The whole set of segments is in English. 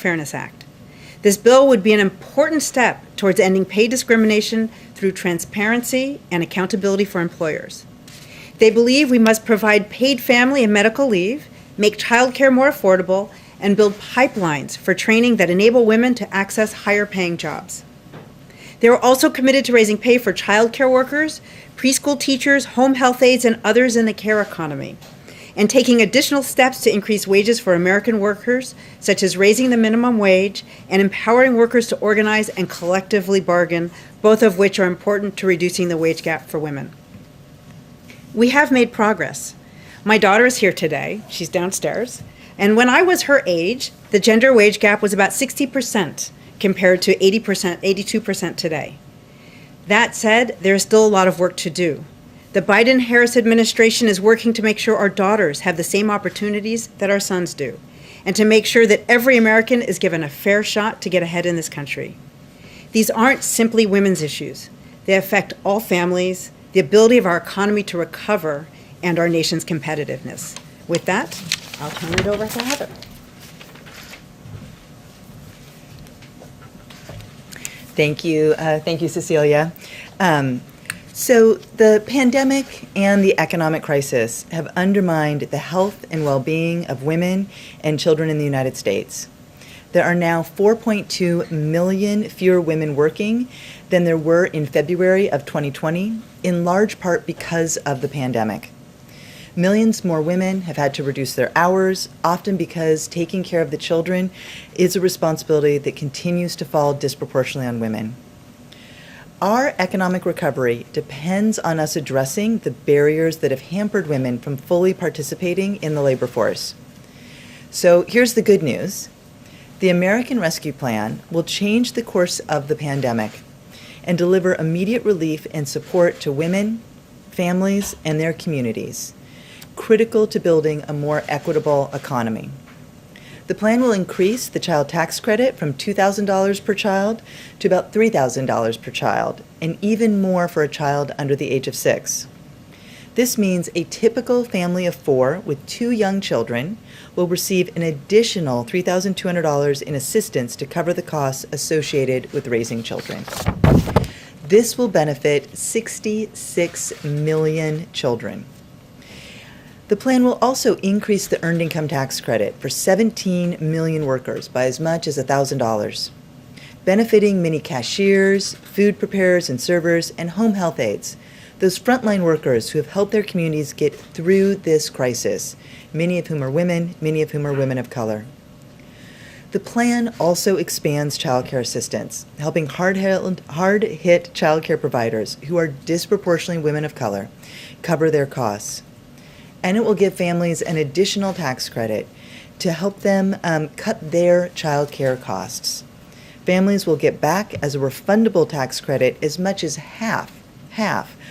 Fairness Act. This bill would be an important step towards ending pay discrimination through transparency and accountability for employers. They believe we must provide paid family and medical leave, make childcare more affordable, and build pipelines for training that enable women to access higher-paying jobs. They are also committed to raising pay for childcare workers, preschool teachers, home health aides, and others in the care economy, and taking additional steps to increase wages for American workers, such as raising the minimum wage and empowering workers to organize and collectively bargain, both of which are important to reducing the wage gap for women. We have made progress. My daughter is here today. She's downstairs. And when I was her age, the gender wage gap was about 60% compared to 80%, 82% today. That said, there is still a lot of work to do. The Biden-Harris administration is working to make sure our daughters have the same opportunities that our sons do, and to make sure that every American is given a fair shot to get ahead in this country. These aren't simply women's issues. They affect all families, the ability of our economy to recover, and our nation's competitiveness. With that, I'll turn it over to Heather. Thank you, Cecilia. So the pandemic and the economic crisis have undermined the health and well-being of women and children in the United States. There are now 4.2 million fewer women working than there were in February of 2020, in large part because of the pandemic. Millions more women have had to reduce their hours, often because taking care of the children is a responsibility that continues to fall disproportionately on women. Our economic recovery depends on us addressing the barriers that have hampered women from fully participating in the labor force. So here's the good news. The American Rescue Plan will change the course of the pandemic and deliver immediate relief and support to women, families, and their communities, critical to building a more equitable economy. The plan will increase the child tax credit from $2,000 per child to about $3,000 per child, and even more for a child under the age of 6. This means a typical family of 4 with 2 young children will receive an additional $3,200 in assistance to cover the costs associated with raising children. This will benefit 66 million children. The plan will also increase the earned income tax credit for 17 million workers by as much as $1,000, benefiting many cashiers, food preparers and servers, and home health aides, those frontline workers who have helped their communities get through this crisis, many of whom are women, many of whom are women of color. The plan also expands child care assistance, helping hard-hit child care providers who are disproportionately women of color cover their costs. And it will give families an additional tax credit to help them cut their child care costs. Families will get back as a refundable tax credit as much as half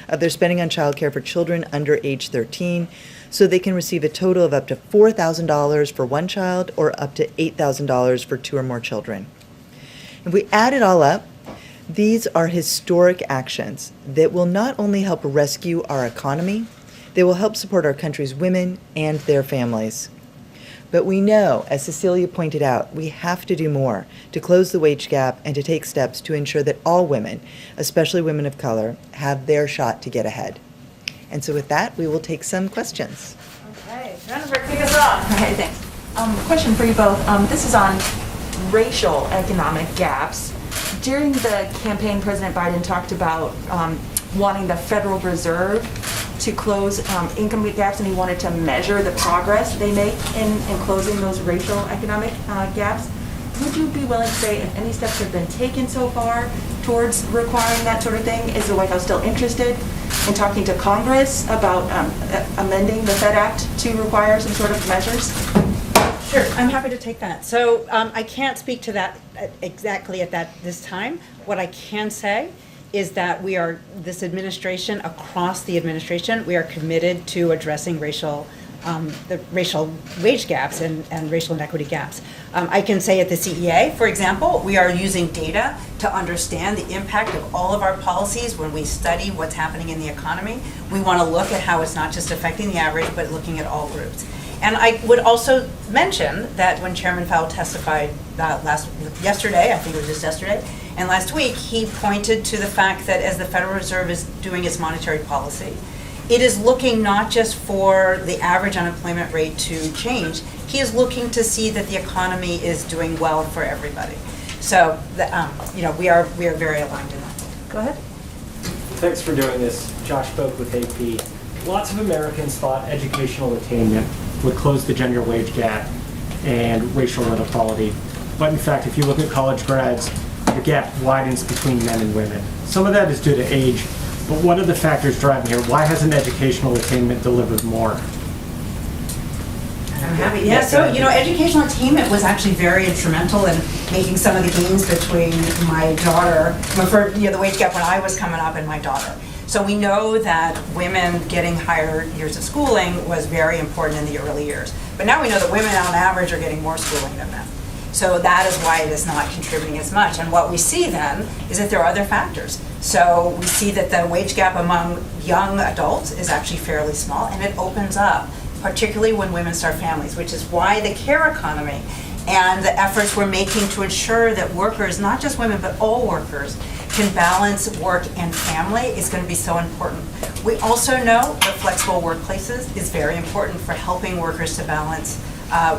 of their spending on child care for children under age 13, so they can receive a total of up to $4,000 for one child or up to $8,000 for 2 or more children. If we add it all up, these are historic actions that will not only help rescue our economy, they will help support our country's women and their families. But we know, as Cecilia pointed out, we have to do more to close the wage gap and to take steps to ensure that all women, especially women of color, have their shot to get ahead. And so with that, we will take some questions. Okay, Jennifer, kick us off. Okay, thanks. Question for you both. This is on racial economic gaps. During the campaign, President Biden talked about wanting the Federal Reserve to close income gaps, and he wanted to measure the progress they make in closing those racial economic gaps. Would you be willing to say if any steps have been taken so far towards requiring that sort of thing? Is the White House still interested in talking to Congress about amending the Fed Act to require some sort of measures? Sure, I'm happy to take that. So I can't speak to that exactly at this time. What I can say is that this administration, across the administration, we are committed to addressing the racial wage gaps and racial inequity gaps. I can say at the CEA, for example, we are using data to understand the impact of all of our policies when we study what's happening in the economy. We want to look at how it's not just affecting the average, but looking at all groups. And I would also mention that when Chairman Powell testified yesterday, I think it was just yesterday, and last week, he pointed to the fact that as the Federal Reserve is doing its monetary policy, it is looking not just for the average unemployment rate to change, he is looking to see that the economy is doing well for everybody. So, we are very aligned in that. Go ahead. Thanks for doing this. Josh Boak with AP. Lots of Americans thought educational attainment would close the gender wage gap and racial inequality. But in fact, if you look at college grads, the gap widens between men and women. Some of that is due to age, but what are the factors driving here? Why hasn't educational attainment delivered more? I'm happy. Yeah, so, educational attainment was actually very instrumental in making some of the gains between my daughter, the wage gap when I was coming up and my daughter. So we know that women getting higher years of schooling was very important in the early years. But now we know that women on average are getting more schooling than men. So that is why it is not contributing as much. And what we see then is that there are other factors. So we see that the wage gap among young adults is actually fairly small, and it opens up, particularly when women start families, which is why the care economy and the efforts we're making to ensure that workers, not just women, but all workers, can balance work and family is going to be so important. We also know that flexible workplaces is very important for helping workers to balance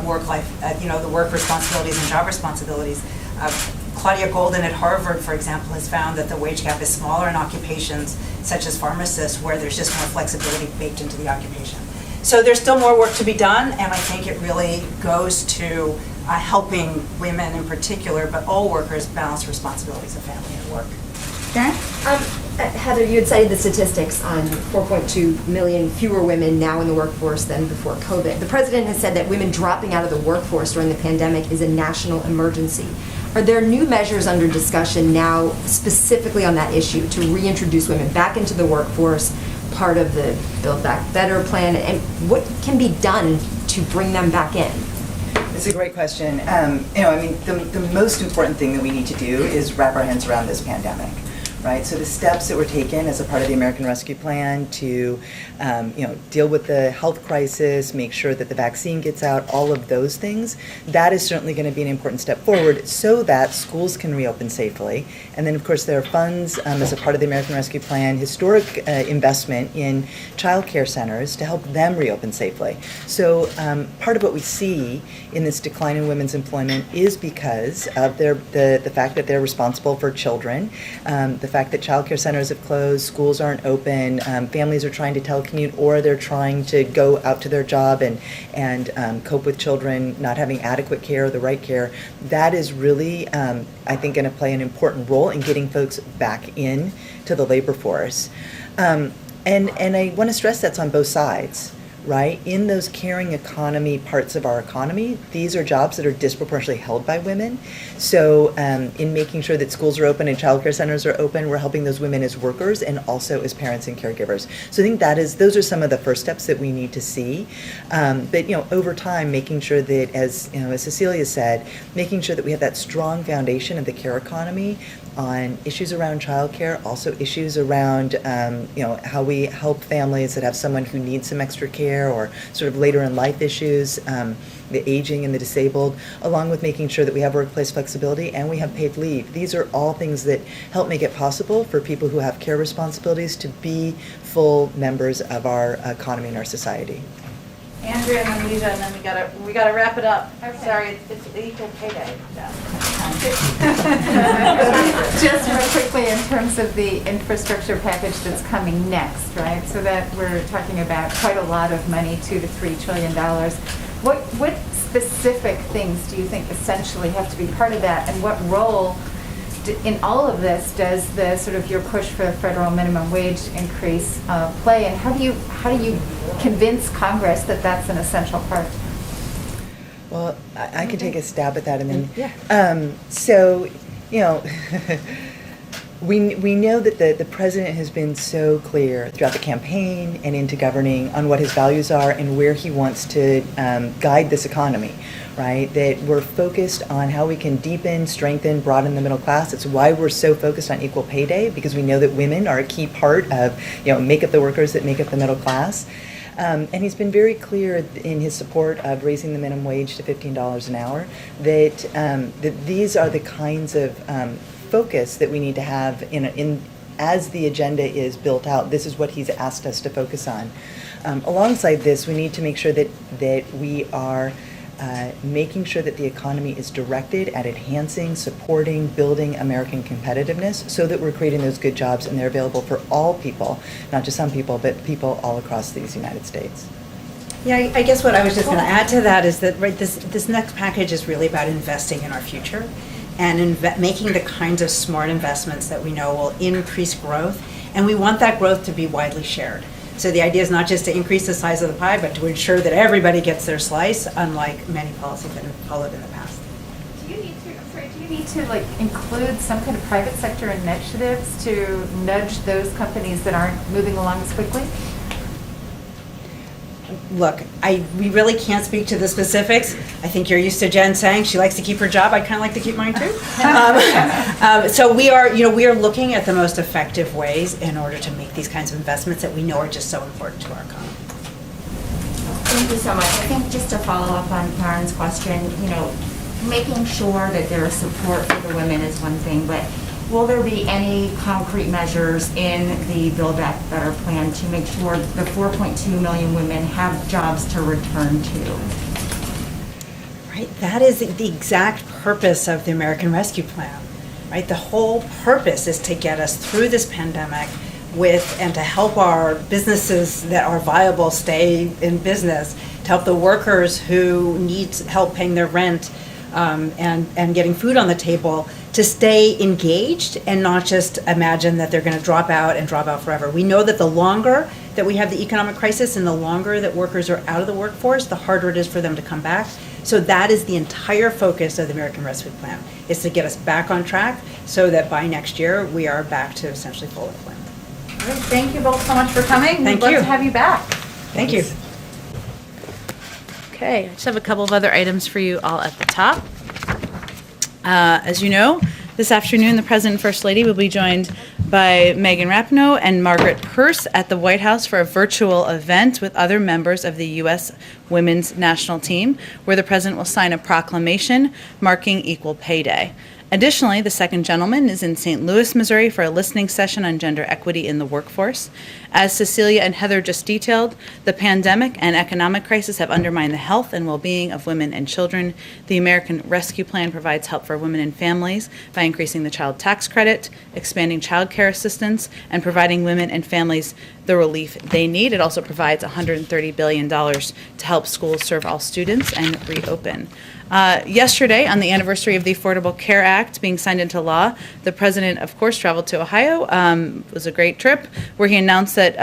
work life, the work responsibilities and job responsibilities. Claudia Golden at Harvard, for example, has found that the wage gap is smaller in occupations such as pharmacists, where there's just more flexibility baked into the occupation. So there's still more work to be done, and I think it really goes to helping women in particular, but all workers balance responsibilities of family and work. Karen? Heather, you had cited the statistics on 4.2 million fewer women now in the workforce than before COVID. The president has said that women dropping out of the workforce during the pandemic is a national emergency. Are there new measures under discussion now specifically on that issue to reintroduce women back into the workforce, part of the Build Back Better plan, and what can be done to bring them back in? It's a great question. The most important thing that we need to do is wrap our hands around this pandemic, right? So the steps that were taken as a part of the American Rescue Plan to, deal with the health crisis, make sure that the vaccine gets out, all of those things, that is certainly going to be an important step forward so that schools can reopen safely. And then, of course, there are funds as a part of the American Rescue Plan, historic investment in child care centers to help them reopen safely. So part of what we see in this decline in women's employment is because of the fact that they're responsible for children, the fact that child care centers have closed, schools aren't open, families are trying to telecommute, or they're trying to go out to their job and cope with children not having adequate care or the right care. That is really, I think, going to play an important role in getting folks back in to the labor force. And I want to stress that's on both sides, right? In those caring economy parts of our economy, these are jobs that are disproportionately held by women. So in making sure that schools are open and childcare centers are open, we're helping those women as workers and also as parents and caregivers. So I think those are some of the first steps that we need to see. But over time, making sure that, as Cecilia said, making sure that we have that strong foundation of the care economy on issues around childcare, also issues around how we help families that have someone who needs some extra care or sort of later in life issues, the aging and the disabled, along with making sure that we have workplace flexibility and we have paid leave. These are all things that help make it possible for people who have care responsibilities to be full members of our economy and our society. Andrea and then Lisa, and then we gotta wrap it up. Okay. Sorry, it's equal pay day. Just real quickly, in terms of the infrastructure package that's coming next, right? So that we're talking about quite a lot of money, $2 to $3 trillion. What specific things do you think essentially have to be part of that, and what role in all of this does the sort of your push for the federal minimum wage increase play, and how do you convince Congress that that's an essential part? Well, I can take a stab at that, and then we know that the president has been so clear throughout the campaign and into governing on what his values are and where he wants to guide this economy, right? That we're focused on how we can deepen, strengthen, broaden the middle class. It's why we're so focused on equal pay day, because we know that women are a key part of, make up the workers that make up the middle class. And he's been very clear in his support of raising the minimum wage to $15 an hour, that these are the kinds of focus that we need to have as the agenda is built out. This is what he's asked us to focus on. Alongside this, we need to make sure that we are making sure that the economy is directed at enhancing, supporting, building American competitiveness so that we're creating those good jobs and they're available for all people, not just some people, but people all across these United States. Yeah, I guess what I was just going to add to that is that this next package is really about investing in our future and making the kinds of smart investments that we know will increase growth, and we want that growth to be widely shared. So the idea is not just to increase the size of the pie, but to ensure that everybody gets their slice, unlike many policies that have followed in the past. Do you need to like include some kind of private sector initiatives to nudge those companies that aren't moving along as quickly? Look, we really can't speak to the specifics. I think you're used to Jen saying she likes to keep her job. I'd kind of like to keep mine too. So we are looking at the most effective ways in order to make these kinds of investments that we know are just so important to our economy. Thank you so much. I think just to follow up on Karen's question, making sure that there is support for the women is one thing, but will there be any concrete measures in the Build Back Better plan to make sure the 4.2 million women have jobs to return to? Right, that is the exact purpose of the American Rescue Plan, right? The whole purpose is to get us through this pandemic and to help our businesses that are viable stay in business, to help the workers who need help paying their rent and getting food on the table, to stay engaged and not just imagine that they're going to drop out forever. We know that the longer that we have the economic crisis and the longer that workers are out of the workforce, the harder it is for them to come back. So that is the entire focus of the American Rescue Plan, is to get us back on track so that by next year we are back to essentially full employment. All right, thank you both so much for coming. Thank We'd love you. to have you back. Thank you. Okay, I just have a couple of other items for you all at the top. As you know, this afternoon, the President and First Lady will be joined by Megan Rapinoe and Margaret Pearce at the White House for a virtual event with other members of the U.S. Women's National Team, where the President will sign a proclamation marking Equal Pay Day. Additionally, the second gentleman is in St. Louis, Missouri for a listening session on gender equity in the workforce. As Cecilia and Heather just detailed, the pandemic and economic crisis have undermined the health and well-being of women and children. The American Rescue Plan provides help for women and families by increasing the child tax credit, expanding child care assistance, and providing women and families the relief they need. It also provides $130 billion to help schools serve all students and reopen. Yesterday, on the anniversary of the Affordable Care Act being signed into law, the President, of course, traveled to Ohio. It was a great trip, where he announced that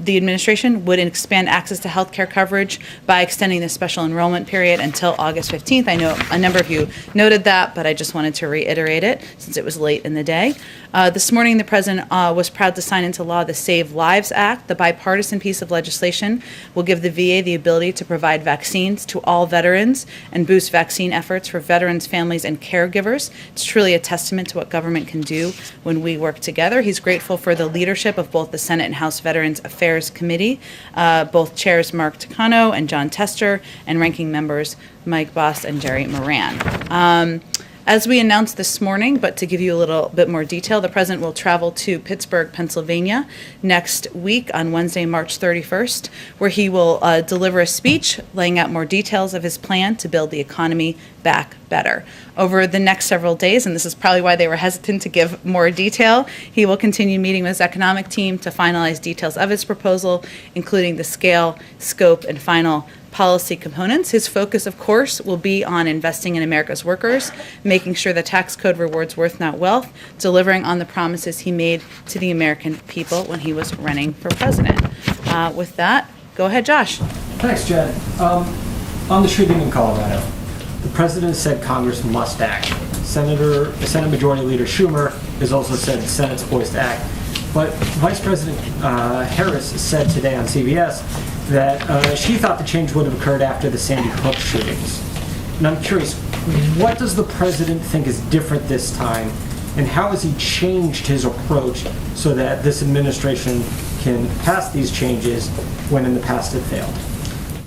the administration would expand access to health care coverage by extending the special enrollment period until August 15th. I know a number of you noted that, but I just wanted to reiterate it since it was late in the day. This morning, the President was proud to sign into law the Save Lives Act. The bipartisan piece of legislation will give the VA the ability to provide vaccines to all veterans and boost vaccine efforts for veterans, families, and caregivers. It's truly a testament to what government can do when we work together. He's grateful for the leadership of both the Senate and House Veterans Affairs Committee, both chairs Mark Takano and John Tester, and ranking members Mike Bost and Jerry Moran. As we announced this morning, but to give you a little bit more detail, the President will travel to Pittsburgh, Pennsylvania next week on Wednesday, March 31st, where he will deliver a speech laying out more details of his plan to build the economy back better. Over the next several days, and this is probably why they were hesitant to give more detail, he will continue meeting with his economic team to finalize details of his proposal, including the scale, scope, and final policy components. His focus, of course, will be on investing in America's workers, making sure the tax code rewards worth, not wealth, delivering on the promises he made to the American people when he was running for president. With that, go ahead, Josh. Thanks, Jen. On the shooting in Colorado, the President said Congress must act. Senate Majority Leader Schumer has also said the Senate's poised to act. But Vice President Harris said today on CBS that she thought the change would have occurred after the Sandy Hook shootings. And I'm curious, what does the President think is different this time, and how has he changed his approach so that this administration can pass these changes when in the past it failed?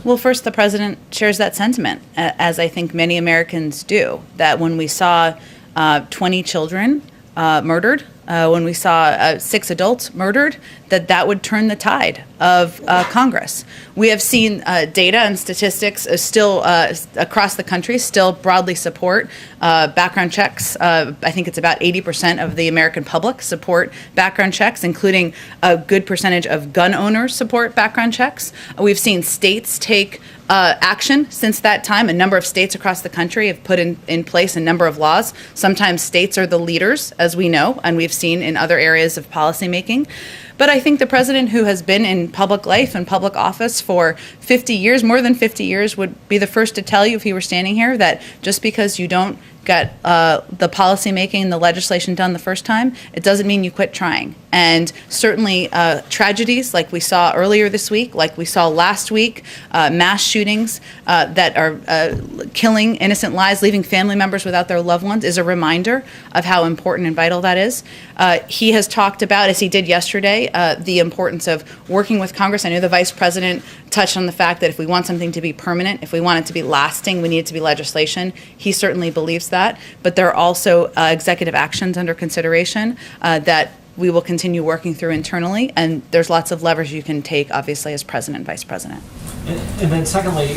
Well, first, the president shares that sentiment, as I think many Americans do, that when we saw 20 children murdered, when we saw 6 adults murdered, that would turn the tide of Congress. We have seen data and statistics still across the country still broadly support background checks. I think it's about 80% of the American public support background checks, including a good percentage of gun owners support background checks. We've seen states take action since that time. A number of states across the country have put in place a number of laws. Sometimes states are the leaders, as we know, and we've seen in other areas of policymaking. But I think the president, who has been in public life and public office for 50 years, more than 50 years, would be the first to tell you, if he were standing here, that just because you don't get the policy making, the legislation done the first time, it doesn't mean you quit trying. And certainly tragedies like we saw earlier this week, like we saw last week, mass shootings that are killing innocent lives, leaving family members without their loved ones, is a reminder of how important and vital that is. He has talked about, as he did yesterday, the importance of working with Congress. I know the vice president touched on the fact that if we want something to be permanent, if we want it to be lasting, we need it to be legislation. He certainly believes that. But there are also executive actions under consideration that we will continue working through internally, and there's lots of levers you can take, obviously, as president and vice president. And then secondly,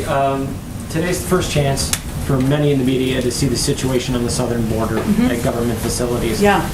today's the first chance for many in the media to see the situation on the southern border at government facilities. Yeah.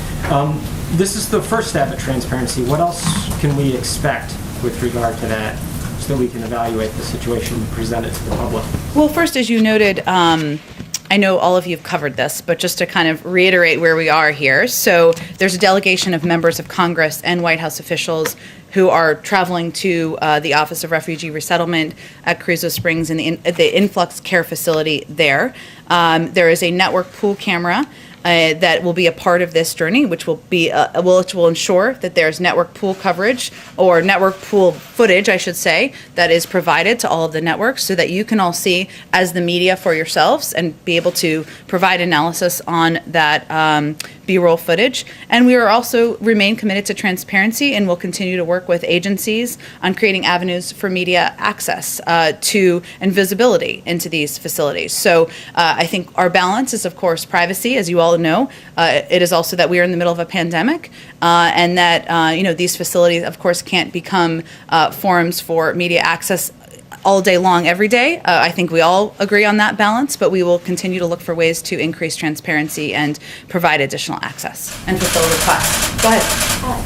This is the first step at transparency. What else can we expect with regard to that, so that we can evaluate the situation and present it to the public? Well, first, as you noted, I know all of you have covered this, but just to kind of reiterate where we are here. So there's a delegation of members of Congress and White House officials who are traveling to the Office of Refugee Resettlement at Carrizo Springs and the influx care facility there. There is a network pool camera that will be a part of this journey, which will be which will ensure that there's network pool coverage, or network pool footage, I should say, that is provided to all of the networks, so that you can all see as the media for yourselves and be able to provide analysis on that B-roll footage. And we are also remain committed to transparency, and will continue to work with agencies on creating avenues for media access to and visibility into these facilities. So I think our balance is, of course, privacy, as you all know. It is also that we are in the middle of a pandemic, and that these facilities, of course, can't become forums for media access all day long, every day. I think we all agree on that balance, but we will continue to look for ways to increase transparency and provide additional access and fulfill requests. Go ahead.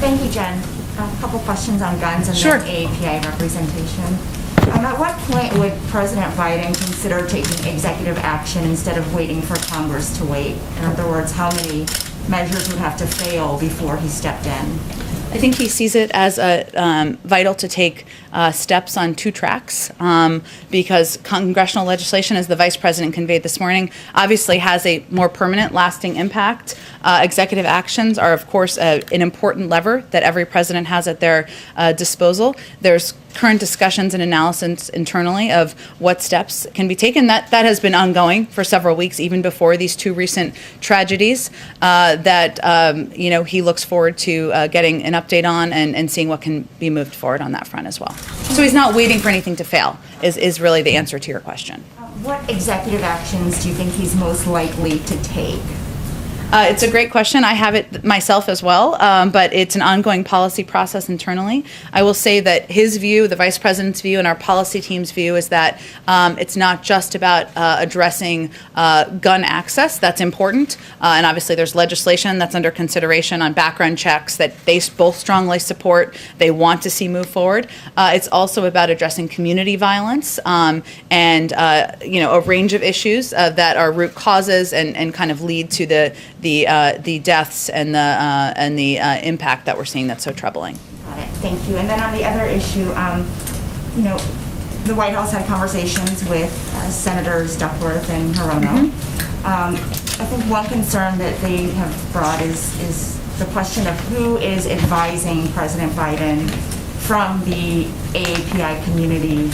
Thank you, Jen. A couple questions on guns and Sure. then AAPI representation. At what point would President Biden consider taking executive action instead of waiting for Congress to wait? In other words, how many measures would have to fail before he stepped in? I think he sees it as vital to take steps on 2 tracks, because congressional legislation, as the vice president conveyed this morning, obviously has a more permanent, lasting impact. Executive actions are, of course, an important lever that every president has at their disposal. There's current discussions and analysis internally of what steps can be taken. That has been ongoing for several weeks, even before these 2 recent tragedies, he looks forward to getting an update on and seeing what can be moved forward on that front as well. So he's not waiting for anything to fail, is really the answer to your question. What executive actions do you think he's most likely to take? It's a great question. I have it myself as well, but it's an ongoing policy process internally. I will say that his view, the vice president's view, and our policy team's view is that it's not just about addressing gun access. That's important. And obviously there's legislation that's under consideration on background checks that they both strongly support. They want to see move forward. It's also about addressing community violence and a range of issues that are root causes and kind of lead to the deaths and the impact that we're seeing that's so troubling. Got it. Thank you. And then on the other issue, the White House had conversations with Senators Duckworth and Hirono. I think one concern that they have brought is the question of who is advising President Biden from the AAPI community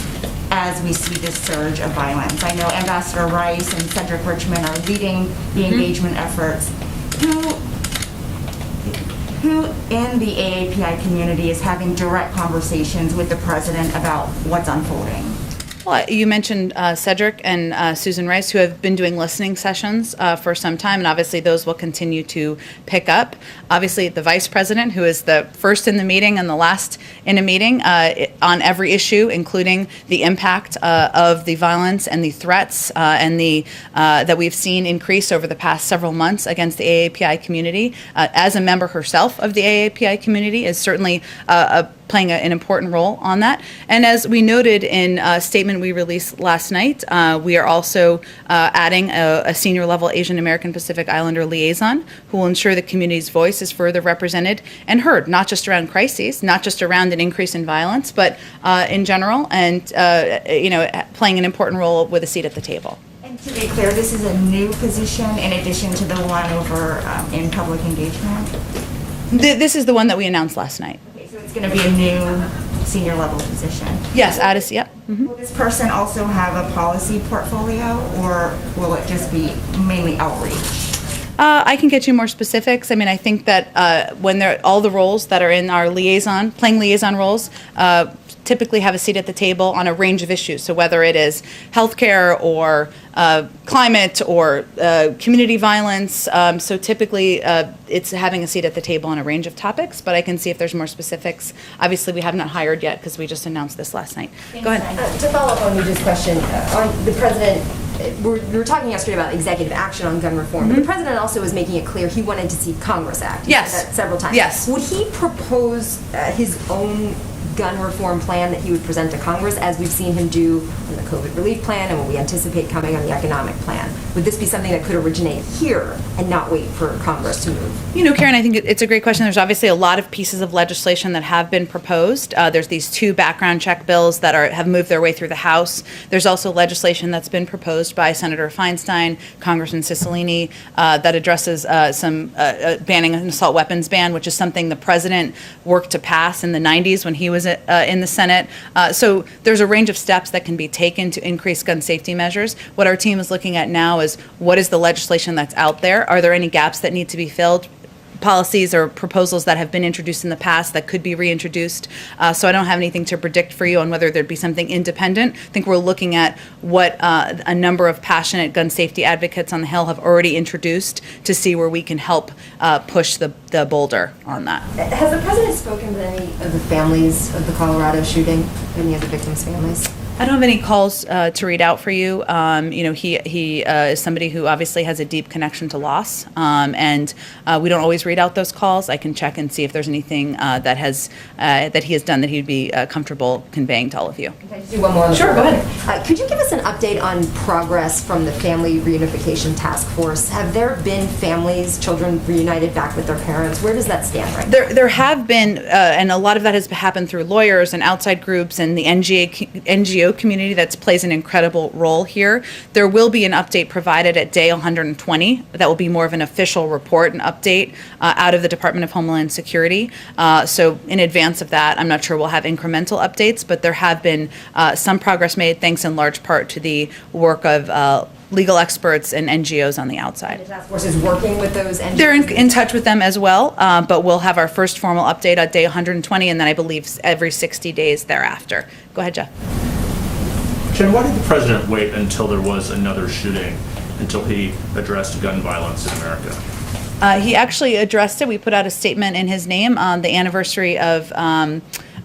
as we see this surge of violence. I know Ambassador Rice and Cedric Richmond are leading the engagement efforts. who in the AAPI community is having direct conversations with the president about what's unfolding? Well, you mentioned Cedric and Susan Rice, who have been doing listening sessions for some time, and obviously those will continue to pick up. Obviously, the vice president, who is the first in the meeting and the last in a meeting on every issue, including the impact of the violence and the threats and the that we've seen increase over the past several months against the AAPI community. As a member herself of the AAPI community, is certainly playing an important role on that. And as we noted in a statement we released last night, we are also adding a senior level Asian American Pacific Islander liaison who will ensure the community's voice is further represented and heard, not just around crises, not just around an increase in violence, but in general, and playing an important role with a seat at the table. And to be clear, this is a new position in addition to the one over in public engagement? This is the one that we announced last night. Okay, so it's going to be a new senior level position? Yes, Addis, yep. Mm-hmm. Will this person also have a policy portfolio, or will it just be mainly outreach? I can get you more specifics. I mean, I think that when all the roles that are in our playing liaison roles, typically have a seat at the table on a range of issues. So whether it is healthcare or climate or community violence, so typically it's having a seat at the table on a range of topics, but I can see if there's more specifics. Obviously, we have not hired yet because we just announced this last night. Go ahead. To follow up on Yuja's question, on the president, we were talking yesterday about executive action on gun reform, but the president also was making it clear he wanted to see Congress act. He said that several times. Yes. Would he propose his own gun reform plan that he would present to Congress, as we've seen him do on the COVID relief plan and what we anticipate coming on the economic plan? Would this be something that could originate here and not wait for Congress to move? You know, Karen, I think it's a great question. There's obviously a lot of pieces of legislation that have been proposed. There's these 2 background check bills that have moved their way through the House. There's also legislation that's been proposed by Senator Feinstein, Congressman Cicilline, that addresses some banning an assault weapons ban, which is something the president worked to pass in the 90s when he was in the Senate. So there's a range of steps that can be taken to increase gun safety measures. What our team is looking at now is what is the legislation that's out there? Are there any gaps that need to be filled? Policies or proposals that have been introduced in the past that could be reintroduced. So I don't have anything to predict for you on whether there'd be something independent. I think we're looking at what a number of passionate gun safety advocates on the Hill have already introduced to see where we can help push the boulder on that. Has the president spoken with any of the families of the Colorado shooting, any of the victims' families? I don't have any calls to read out for you. He is somebody who obviously has a deep connection to loss, and we don't always read out those calls. I can check and see if there's anything that he has done that he'd be comfortable conveying to all of you. Can I just do one more? Sure, go ahead. Could you give us an update on progress from the Family Reunification Task Force? Have there been families, children reunited back with their parents? Where does that stand right now? There have been, and a lot of that has happened through lawyers and outside groups and the NGO community that plays an incredible role here. There will be an update provided at day 120 that will be more of an official report and update out of the Department of Homeland Security. So in advance of that, I'm not sure we'll have incremental updates, but there have been some progress made thanks in large part to the work of legal experts and NGOs on the outside. The task force is working with those NGOs? They're in touch with them as well, but we'll have our first formal update at day 120, and then I believe every 60 days thereafter. Go ahead, Jeff. Jen, why did the president wait until there was another shooting, until he addressed gun violence in America? He actually addressed it. We put out a statement in his name on the anniversary of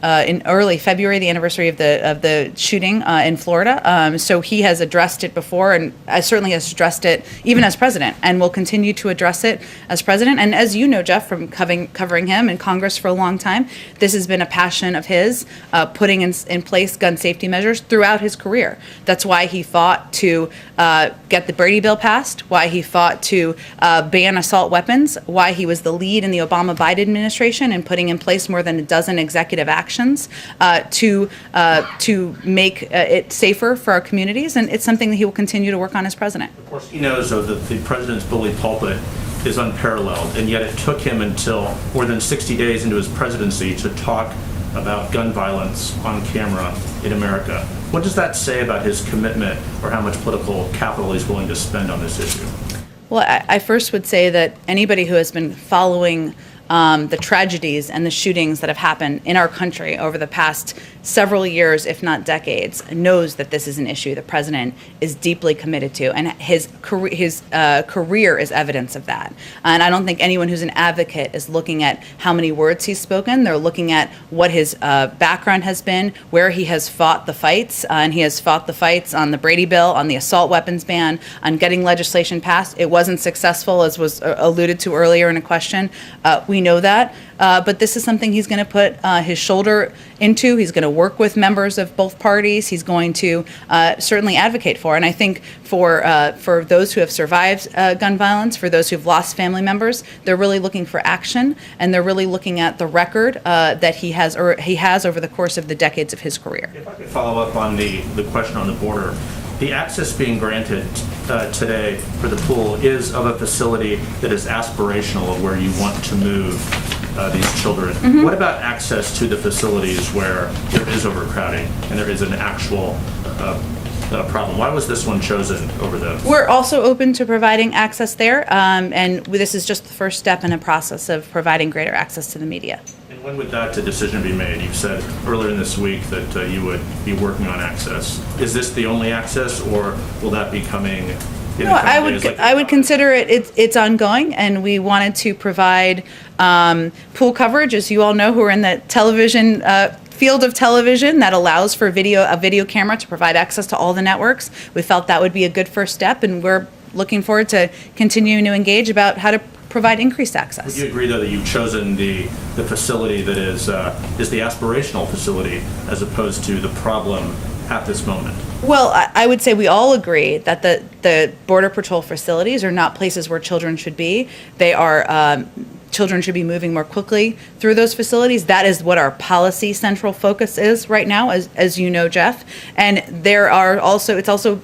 in early February, the anniversary of the shooting in Florida. So he has addressed it before, and certainly has addressed it even as president, and will continue to address it as president. And as you know, Jeff, from covering him in Congress for a long time, this has been a passion of his, putting in place gun safety measures throughout his career. That's why he fought to get the Brady bill passed, why he fought to ban assault weapons, why he was the lead in the Obama-Biden administration in putting in place more than a dozen executive actions to make it safer for our communities, and it's something that he will continue to work on as president. Of course, he knows, though, that the president's bully pulpit is unparalleled, and yet it took him until more than 60 days into his presidency to talk about gun violence on camera in America. What does that say about his commitment or how much political capital he's willing to spend on this issue? Well, I first would say that anybody who has been following the tragedies and the shootings that have happened in our country over the past several years, if not decades, knows that this is an issue the president is deeply committed to, and his career is evidence of that. And I don't think anyone who's an advocate is looking at how many words he's spoken. They're looking at what his background has been, where he has fought the fights, and he has fought the fights on the Brady bill, on the assault weapons ban, on getting legislation passed. It wasn't successful, as was alluded to earlier in a question. We know that. But this is something he's going to put his shoulder into. He's going to work with members of both parties. He's going to certainly advocate for. And I think for those who have survived gun violence, for those who've lost family members, they're really looking for action, and they're really looking at the record that he has over the course of the decades of his career. If I could follow up on the question on the border. The access being granted today for the pool is of a facility that is aspirational of where you want to move these children. Mm-hmm. What about access to the facilities where there is overcrowding and there is an actual problem? Why was this one chosen over the... We're also open to providing access there, and this is just the first step in a process of providing greater access to the media. And when would that decision be made? You said earlier in this week that you would be working on access. Is this the only access, or will that be coming? No, I would consider it's ongoing, and we wanted to provide pool coverage, as you all know, who are in the television field of television, that allows for a video camera to provide access to all the networks. We felt that would be a good first step, and we're looking forward to continuing to engage about how to provide increased access. Would you agree, though, that you've chosen the facility that is the aspirational facility as opposed to the problem at this moment? Well, I would say we all agree that the Border Patrol facilities are not places where children should be. They are children should be moving more quickly through those facilities. That is what our policy central focus is right now, as you know, Jeff. And it's also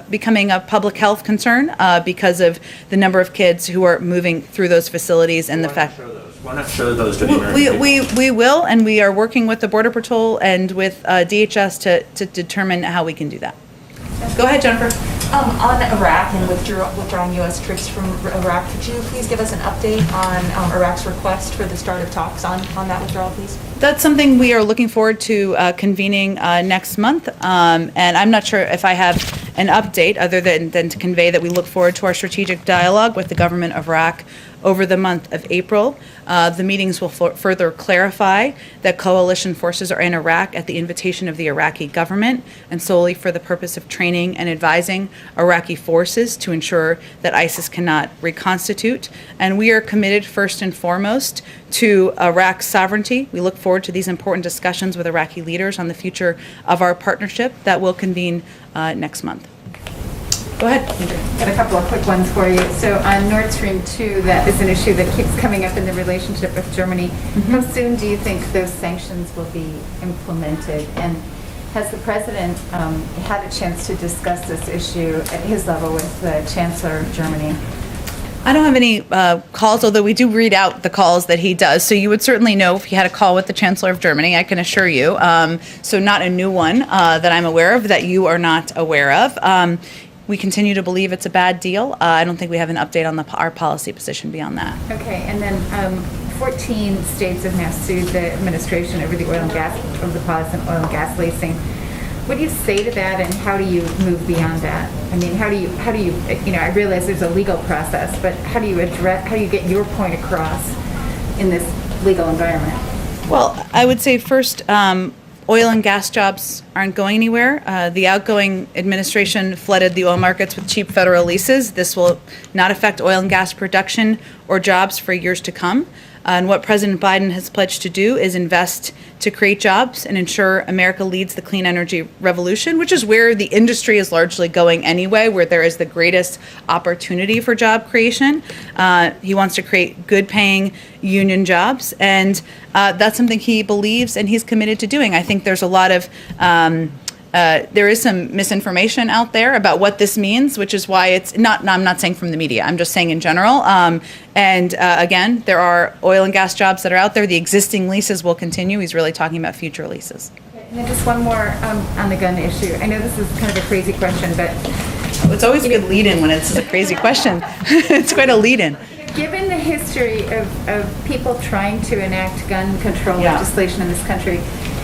becoming a public health concern because of the number of kids who are moving through those facilities and the fact. Why not show those to the American people? We will, and we are working with the Border Patrol and with DHS to determine how we can do that. Go ahead, Jennifer. On Iraq and withdrawing U.S. troops from Iraq, could you please give us an update on Iraq's request for the start of talks on that withdrawal, please? That's something we are looking forward to convening next month, and I'm not sure if I have an update other than to convey that we look forward to our strategic dialogue with the government of Iraq over the month of April. The meetings will further clarify that coalition forces are in Iraq at the invitation of the Iraqi government and solely for the purpose of training and advising Iraqi forces to ensure that ISIS cannot reconstitute. And we are committed first and foremost to Iraq's sovereignty. We look forward to these important discussions with Iraqi leaders on the future of our partnership that will convene next month. Go ahead. Got a couple of quick ones for you. So on Nord Stream 2, that is an issue that keeps coming up in the relationship with Germany. Mm-hmm. How soon do you think those sanctions will be implemented? And has the president had a chance to discuss this issue at his level with the Chancellor of Germany? I don't have any calls, although we do read out the calls that he does. So you would certainly know if he had a call with the Chancellor of Germany, I can assure you. So not a new one that I'm aware of that you are not aware of. We continue to believe it's a bad deal. I don't think we have an update on our policy position beyond that. Okay, and then 14 states have now sued the administration over the oil and gas, over the policy on oil and gas leasing. What do you say to that, and how do you move beyond that? I mean, how do you, I realize there's a legal process, but how do you get your point across in this legal environment? Well, I would say first, oil and gas jobs aren't going anywhere. The outgoing administration flooded the oil markets with cheap federal leases. This will not affect oil and gas production or jobs for years to come. And what President Biden has pledged to do is invest to create jobs and ensure America leads the clean energy revolution, which is where the industry is largely going anyway, where there is the greatest opportunity for job creation. He wants to create good-paying union jobs, and that's something he believes and he's committed to doing. I think there's a lot of there is some misinformation out there about what this means, which is why it's not, I'm not saying from the media, I'm just saying in general. And again, there are oil and gas jobs that are out there. The existing leases will continue. He's really talking about future leases. And then just one more on the gun issue. I know this is kind of a crazy question, but it's always a good lead-in when it's a crazy question. It's quite a lead-in. given the history of people trying to enact gun control Yeah. legislation in this country,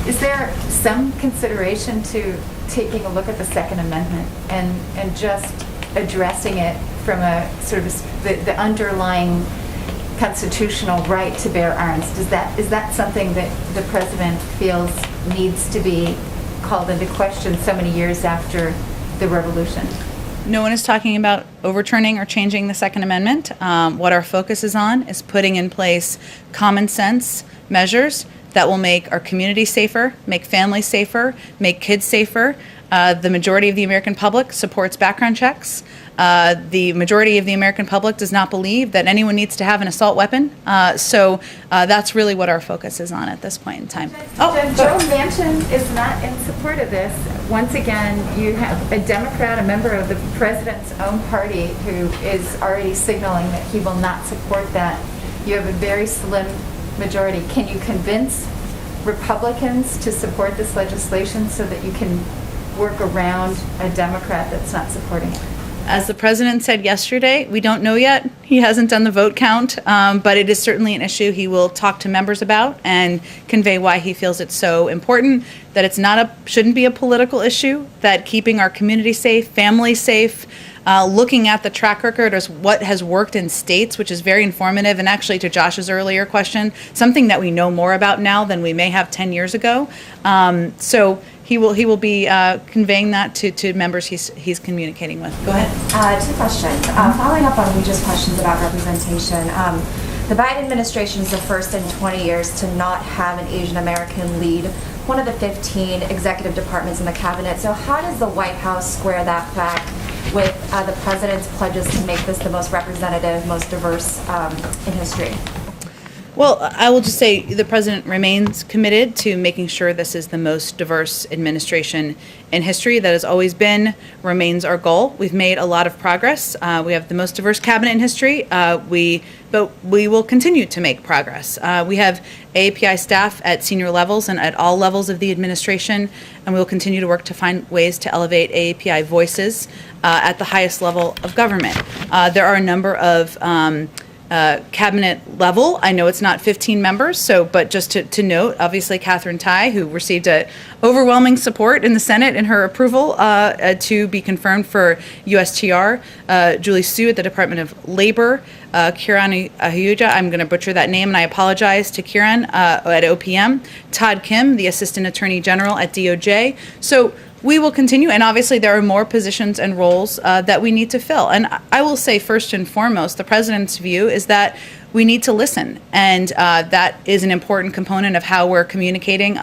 is there some consideration to taking a look at the Second Amendment and just addressing it from a sort of the underlying constitutional right to bear arms? Is that something that the president feels needs to be called into question so many years after the revolution? No one is talking about overturning or changing the Second Amendment. What our focus is on is putting in place common sense measures that will make our community safer, make families safer, make kids safer. The majority of the American public supports background checks. The majority of the American public does not believe that anyone needs to have an assault weapon. So that's really what our focus is on at this point in time. Joe Manchin is not in support of this. Once again, you have a Democrat, a member of the president's own party, who is already signaling that he will not support that. You have a very slim majority. Can you convince Republicans to support this legislation so that you can work around a Democrat that's not supporting it? As the president said yesterday, we don't know yet. He hasn't done the vote count, but it is certainly an issue he will talk to members about and convey why he feels it's so important, that it's shouldn't be a political issue, that keeping our community safe, families safe, looking at the track record as what has worked in states, which is very informative, and actually to Josh's earlier question, something that we know more about now than we may have 10 years ago. So he will be conveying that to members he's communicating with. Go ahead. Two questions. Following up on Weeja's questions about representation, the Biden administration is the first in 20 years to not have an Asian American lead one of the 15 executive departments in the cabinet. So how does the White House square that fact with the president's pledges to make this the most representative, most diverse in history? Well, I will just say the president remains committed to making sure this is the most diverse administration in history. That has always been, remains our goal. We've made a lot of progress. We have the most diverse cabinet in history. But we will continue to make progress. We have AAPI staff at senior levels and at all levels of the administration, and we will continue to work to find ways to elevate AAPI voices at the highest level of government. There are a number of cabinet level. I know it's not 15 members, but just to note, obviously Catherine Tai, who received overwhelming support in the Senate in her approval to be confirmed for USTR, Julie Su at the Department of Labor, Kiran Ahuja, I'm going to butcher that name and I apologize to Kiran, at OPM, Todd Kim, the Assistant Attorney General at DOJ. So we will continue, and obviously there are more positions and roles that we need to fill. And I will say first and foremost, the president's view is that we need to listen, and that is an important component of how we're communicating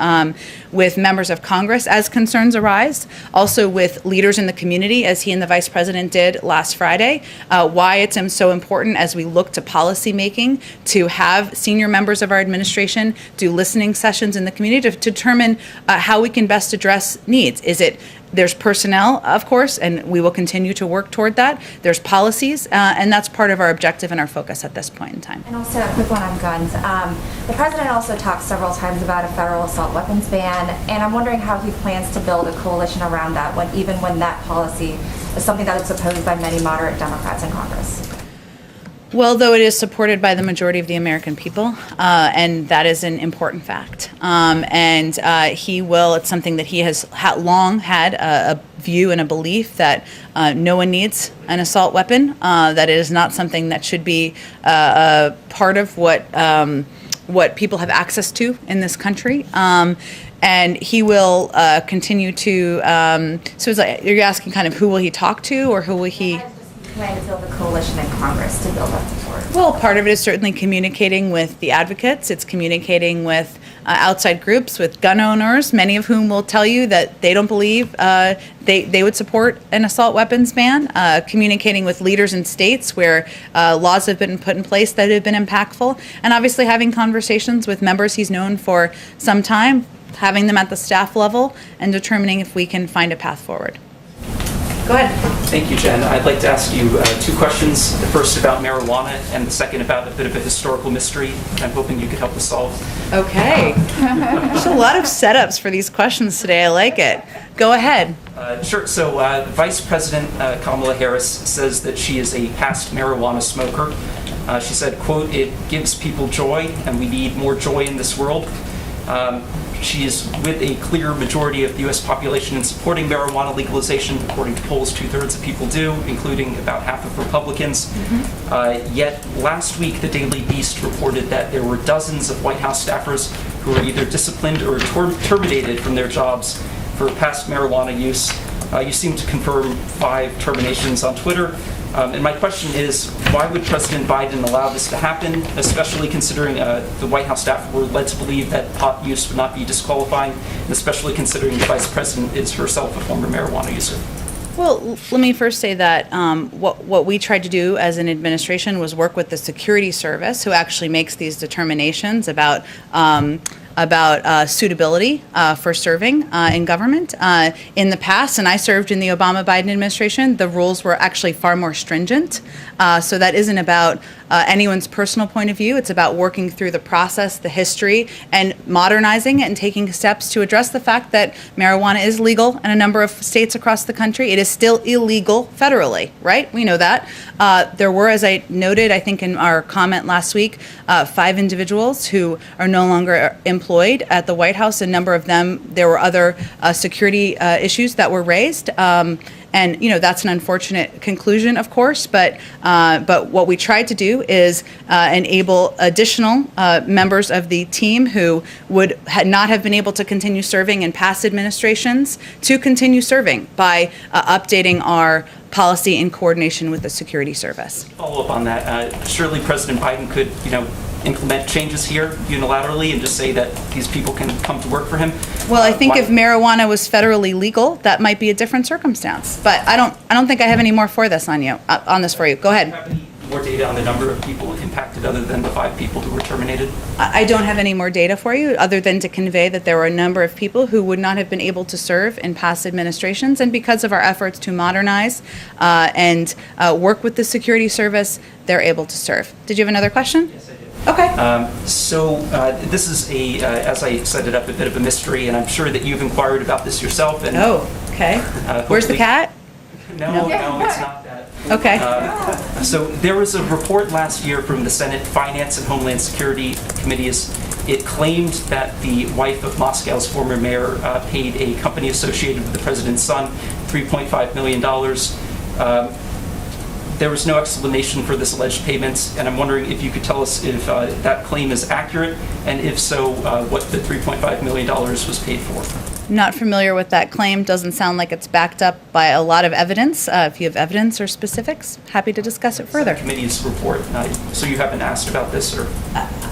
with members of Congress as concerns arise, also with leaders in the community, as he and the vice president did last Friday, why it's so important as we look to policy making to have senior members of our administration do listening sessions in the community to determine how we can best address needs. There's personnel, of course, and we will continue to work toward that. There's policies, and that's part of our objective and our focus at this point in time. And also a quick one on guns. The president also talked several times about a federal assault weapons ban, and I'm wondering how he plans to build a coalition around that, even when that policy is something that is opposed by many moderate Democrats in Congress. Well, though it is supported by the majority of the American people, and that is an important fact. It's something that he has long had a view and a belief that no one needs an assault weapon, that it is not something that should be a part of what people have access to in this country. And he will continue to, so it's like, you're asking kind of who will he talk to, or who will he plan to build a coalition in Congress to build that support? Well, part of it is certainly communicating with the advocates. It's communicating with outside groups, with gun owners, many of whom will tell you that they don't believe they would support an assault weapons ban. Communicating with leaders in states where laws have been put in place that have been impactful. And obviously having conversations with members he's known for some time, having them at the staff level, and determining if we can find a path forward. Go ahead. Thank you, Jen. I'd like to ask you two questions. The first about marijuana, and the second about a bit of a historical mystery I'm hoping you could help us solve. Okay. There's a lot of setups for these questions today. I like it. Go ahead. Sure. So Vice President Kamala Harris says that she is a past marijuana smoker. She said, quote, "It gives people joy, and we need more joy in this world." She is with a clear majority of the U.S. population in supporting marijuana legalization. According to polls, 2/3 of people do, including about half of Republicans. Yet last week, the Daily Beast reported that there were dozens of White House staffers who were either disciplined or terminated from their jobs for past marijuana use. You seem to confirm 5 terminations on Twitter. And my question is, why would President Biden allow this to happen, especially considering the White House staff were led to believe that pot use would not be disqualifying, and especially considering the Vice President is herself a former marijuana user? Well, let me first say that what we tried to do as an administration was work with the security service, who actually makes these determinations about suitability for serving in government. In the past, and I served in the Obama-Biden administration, the rules were actually far more stringent. So that isn't about anyone's personal point of view. It's about working through the process, the history, and modernizing it and taking steps to address the fact that marijuana is legal in a number of states across the country. It is still illegal federally, right? We know that. There were, as I noted, I think in our comment last week, 5 individuals who are no longer employed at the White House. A number of them, there were other security issues that were raised. And that's an unfortunate conclusion, of course. But what we tried to do is enable additional members of the team who would not have been able to continue serving in past administrations to continue serving by updating our policy in coordination with the security service. Follow up on that. Surely President Biden could, implement changes here unilaterally and just say that these people can come to work for him. Well, I think if marijuana was federally legal, that might be a different circumstance. But I don't think I have any more for this on you. On this for you. Go ahead. Do you have any more data on the number of people impacted other than the 5 people who were terminated? I don't have any more data for you other than to convey that there were a number of people who would not have been able to serve in past administrations, and because of our efforts to modernize and work with the security service, they're able to serve. Did you have another question? Yes, I did. Okay. This is as I set it up, a bit of a mystery, and I'm sure that you've inquired about this yourself. And, okay. Where's the cat? No, it's not that. Okay. So there was a report last year from the Senate Finance and Homeland Security Committees. It claimed that the wife of Moscow's former mayor paid a company associated with the president's son $3.5 million. There was no explanation for this alleged payments, and I'm wondering if you could tell us if that claim is accurate, and if so, what the $3.5 million was paid for. Not familiar with that claim. Doesn't sound like it's backed up by a lot of evidence. If you have evidence or specifics, happy to discuss it further. Committee's report. So you haven't asked about this, or?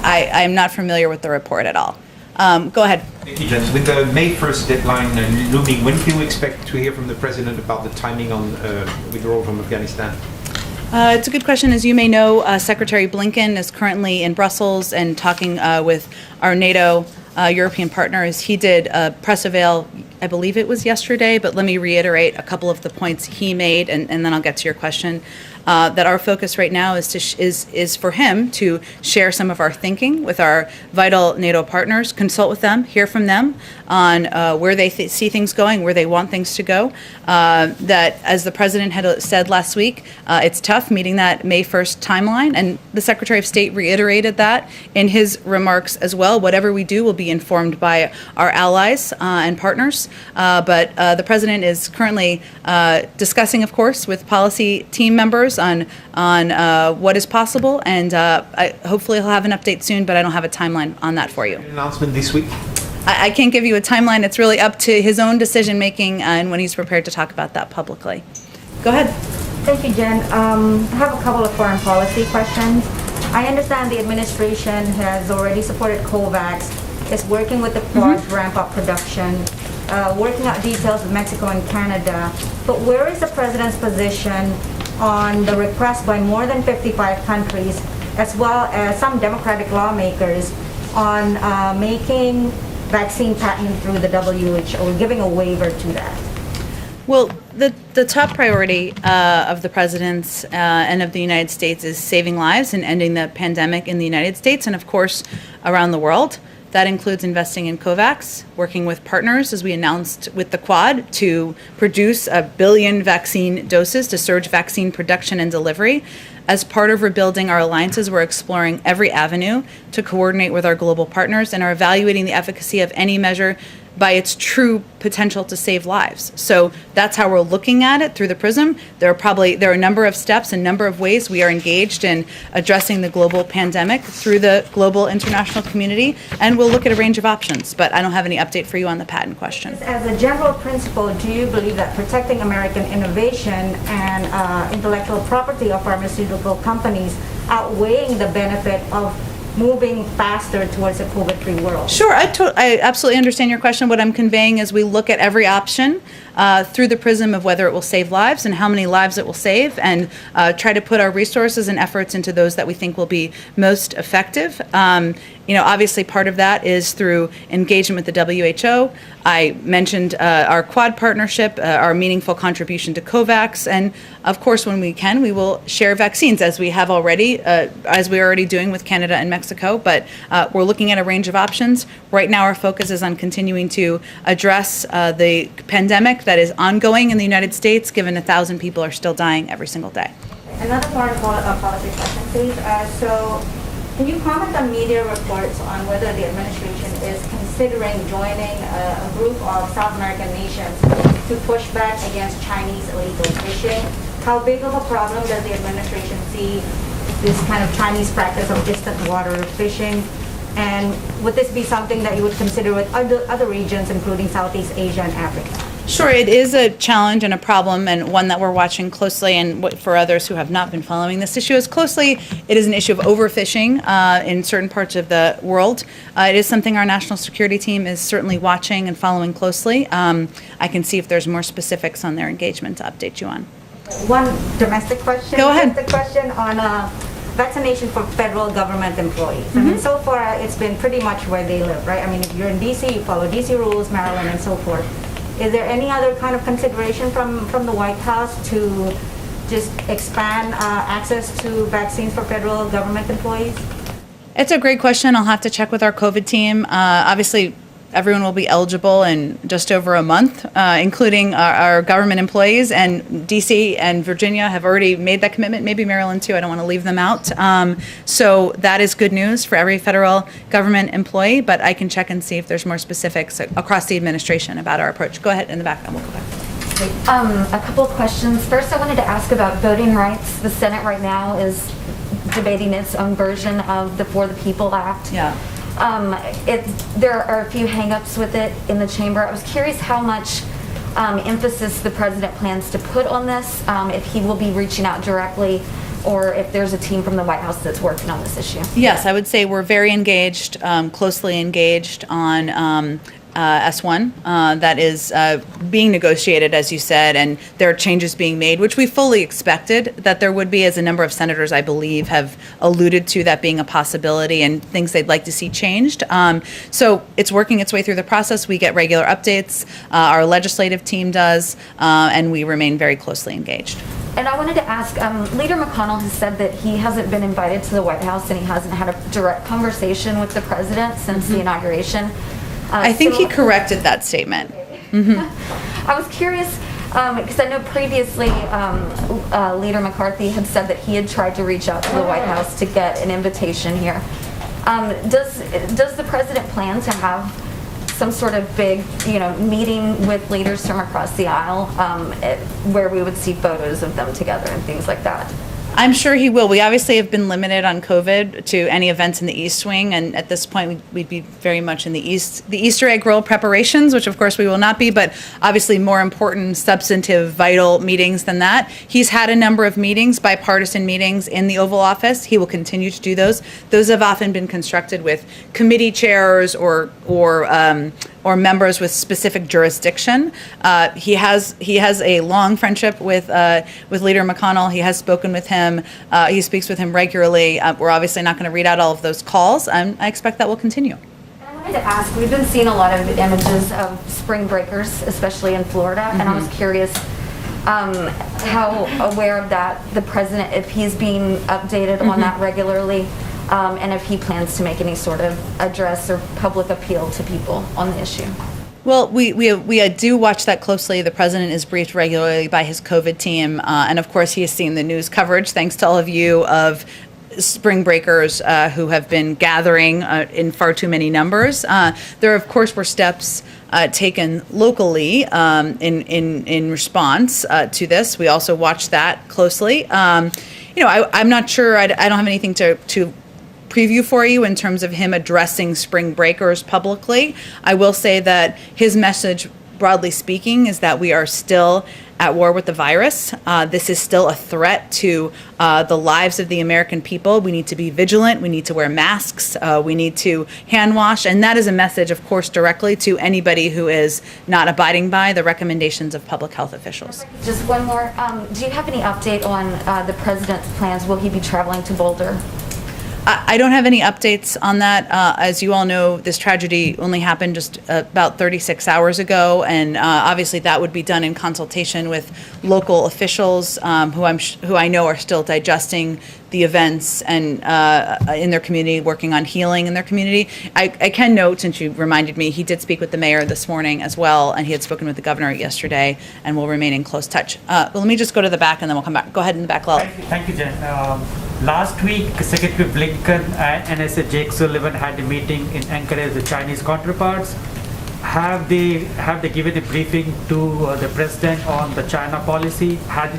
I'm not familiar with the report at all. Go ahead. Thank you, Jen. With the May 1st deadline looming, when do you expect to hear from the President about the timing on withdrawal from Afghanistan? It's a good question. As you may know, Secretary Blinken is currently in Brussels and talking with our NATO European partners. He did a press avail, I believe it was yesterday, but let me reiterate a couple of the points he made, and then I'll get to your question. That our focus right now is for him to share some of our thinking with our vital NATO partners, consult with them, hear from them on where they see things going, where they want things to go. That, as the president had said last week, it's tough meeting that May 1st timeline, and the Secretary of State reiterated that in his remarks as well. Whatever we do will be informed by our allies and partners, but the president is currently discussing, of course, with policy team members on what is possible, and hopefully he'll have an update soon, but I don't have a timeline on that for you. An announcement this week? I can't give you a timeline. It's really up to his own decision making and when he's prepared to talk about that publicly. Go ahead. Thank you, Jen. I have a couple of foreign policy questions. I understand the administration has already supported COVAX, is working with the Quad to ramp up production, working out details with Mexico and Canada, but where is the president's position on the request by more than 55 countries, as well as some Democratic lawmakers, on making vaccine patent through the WHO, giving a waiver to that? Well, the top priority of the president's and of the United States is saving lives and ending the pandemic in the United States and, of course, around the world. That includes investing in COVAX, working with partners, as we announced with the Quad, to produce 1 billion vaccine doses to surge vaccine production and delivery, as part of rebuilding our alliances, we're exploring every avenue to coordinate with our global partners and are evaluating the efficacy of any measure by its true potential to save lives. So that's how we're looking at it through the prism. There are a number of steps, a number of ways we are engaged in addressing the global pandemic through the global international community, and we'll look at a range of options. But I don't have any update for you on the patent question. As a general principle, do you believe that protecting American innovation and intellectual property of pharmaceutical companies outweighing the benefit of moving faster towards a COVID-free world? Sure, I absolutely understand your question. What I'm conveying is we look at every option through the prism of whether it will save lives and how many lives it will save, and try to put our resources and efforts into those that we think will be most effective. Obviously part of that is through engagement with the WHO. I mentioned our Quad partnership, our meaningful contribution to COVAX, and of course, when we can, we will share vaccines as we have already, as we're already doing with Canada and Mexico, but we're looking at a range of options. Right now, our focus is on continuing to address the pandemic that is ongoing in the United States, given 1,000 people are still dying every single day. Another foreign policy question, please. So, can you comment on media reports on whether the administration is considering joining a group of South American nations to push back against Chinese illegal fishing? How big of a problem does the administration see this kind of Chinese practice of distant water fishing? And would this be something that you would consider with other regions, including Southeast Asia and Africa? Sure, it is a challenge and a problem, and one that we're watching closely. And for others who have not been following this issue as closely, it is an issue of overfishing in certain parts of the world. It is something our national security team is certainly watching and following closely. I can see if there's more specifics on their engagement to update you on. One domestic question. Go ahead. The question on vaccination for federal government employees. I mean, so far it's been pretty much where they live, right? I mean, if you're in DC, you follow DC rules, Maryland, and so forth. Is there any other kind of consideration from the White House to just expand access to vaccines for federal government employees? It's a great question. I'll have to check with our COVID team. Obviously, everyone will be eligible in just over a month, including our government employees. And DC and Virginia have already made that commitment, maybe Maryland too. I don't want to leave them out. So that is good news for every federal government employee, but I can check and see if there's more specifics across the administration about our approach. Go ahead in the back and we'll go back. A couple of questions. First, I wanted to ask about voting rights. The Senate right now is debating its own version of the For the People Act. Yeah. There are a few hang-ups with it in the chamber. I was curious how much emphasis the president plans to put on this, if he will be reaching out directly, or if there's a team from the White House that's working on this issue. Yes, I would say we're very engaged, closely engaged on S1 that is being negotiated, as you said, and there are changes being made, which we fully expected that there would be, as a number of senators, I believe, have alluded to that being a possibility and things they'd like to see changed. So it's working its way through the process. We get regular updates. Our legislative team does, and we remain very closely engaged. And I wanted to ask, Leader McConnell has said that he hasn't been invited to the White House and he hasn't had a direct conversation with the president since the inauguration. I think he corrected that statement. I was curious, because I know previously Leader McCarthy had said that he had tried to reach out to the White House to get an invitation here. Does the president plan to have some sort of big, meeting with leaders from across the aisle where we would see photos of them together and things like that? I'm sure he will. We obviously have been limited on COVID to any events in the East Wing, and at this point we'd be very much in the Easter egg roll preparations, which of course we will not be, but obviously more important, substantive, vital meetings than that. He's had a number of meetings, bipartisan meetings in the Oval Office. He will continue to do those. Those have often been constructed with committee chairs or members with specific jurisdiction. He has a long friendship with Leader McConnell. He has spoken with him. He speaks with him regularly. We're obviously not going to read out all of those calls. I expect that will continue. I wanted to ask, we've been seeing a lot of images of spring breakers, especially in Florida, and I was curious how aware of that the president, if he's being updated on that regularly, and if he plans to make any sort of address or public appeal to people on the issue. Well, we do watch that closely. The president is briefed regularly by his COVID team, and of course, he has seen the news coverage, thanks to all of you, of spring breakers who have been gathering in far too many numbers. There, of course, were steps taken locally in response to this. We also watched that closely. I'm not sure. I don't have anything to preview for you in terms of him addressing spring breakers publicly. I will say that his message, broadly speaking, is that we are still at war with the virus. This is still a threat to the lives of the American people. We need to be vigilant. We need to wear masks. We need to hand wash. And that is a message, of course, directly to anybody who is not abiding by the recommendations of public health officials. Just one more. Do you have any update on the president's plans? Will he be traveling to Boulder? I don't have any updates on that. As you all know, this tragedy only happened just about 36 hours ago, and obviously that would be done in consultation with local officials who I know are still digesting the events and in their community, working on healing in their community. I can note, since you reminded me, he did speak with the mayor this morning as well, and he had spoken with the governor yesterday, and will remain in close touch. But let me just go to the back, and then we'll come back. Go ahead in the back, Lal. Thank you, Jen. Last week, Secretary Blinken and NSA Jake Sullivan had a meeting in Anchorage with Chinese counterparts. Have they given a briefing to the president on the China policy? Has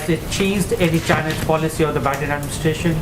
it changed any China's policy of the Biden administration?